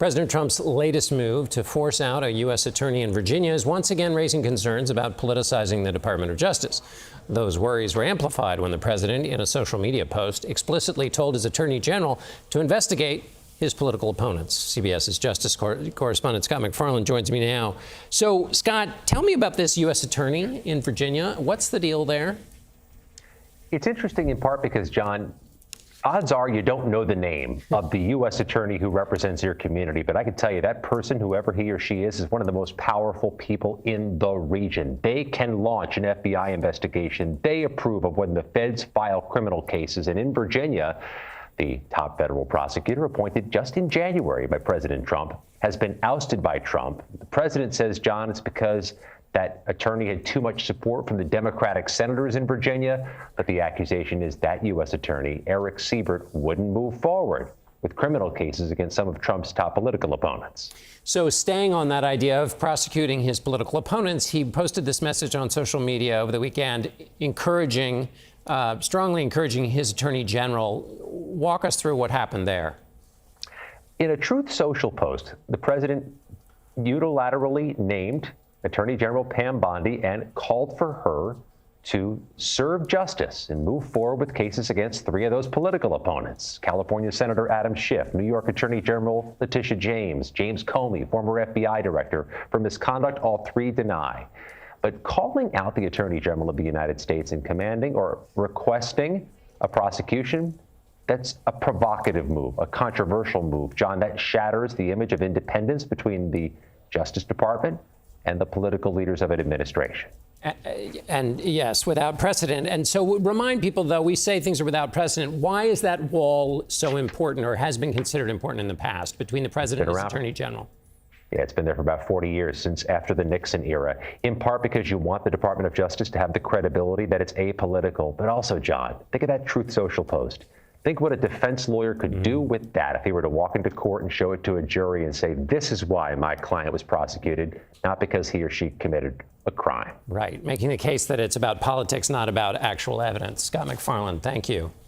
President Trump's latest move to force out a U.S. attorney in Virginia is once again raising concerns about politicizing the Department of Justice. Those worries were amplified when the president, in a social media post, explicitly told his attorney general to investigate his political opponents. CBS's justice correspondent Scott McFarland joins me now. So, Scott, tell me about this U.S. attorney in Virginia. What's the deal there? It's interesting in part because, John, odds are you don't know the name of the U.S. attorney who represents your community. But I can tell you that person, whoever he or she is one of the most powerful people in the region. They can launch an FBI investigation. They approve of when the feds file criminal cases. And in Virginia, the top federal prosecutor, appointed just in January by President Trump, has been ousted by Trump. The president says, John, it's because that attorney had too much support from the Democratic senators in Virginia. But the accusation is that U.S. attorney, Eric Siebert, wouldn't move forward with criminal cases against some of Trump's top political opponents. So staying on that idea of prosecuting his political opponents, he posted this message on social media over the weekend, strongly encouraging his attorney general. Walk us through what happened there. In a Truth Social post, the president unilaterally named Attorney General Pam Bondi and called for her to serve justice and move forward with cases against three of those political opponents: California Senator Adam Schiff, New York Attorney General Letitia James, James Comey, former FBI director, for misconduct all three deny. But calling out the Attorney General of the United States and commanding or requesting a prosecution, that's a provocative move, a controversial move. John, that shatters the image of independence between the Justice Department and the political leaders of an administration. And yes, without precedent. And so remind people, though, we say things are without precedent. Why is that wall so important, or has been considered important in the past, between the president and his attorney general? Yeah, it's been there for about 40 years, since after the Nixon era, in part because you want the Department of Justice to have the credibility that it's apolitical. But also, John, think of that Truth Social post. Think what a defense lawyer could do with that if he were to walk into court and show it to a jury and say, this is why my client was prosecuted, not because he or she committed a crime. Right. Making the case that it's about politics, not about actual evidence. Scott McFarland, thank you.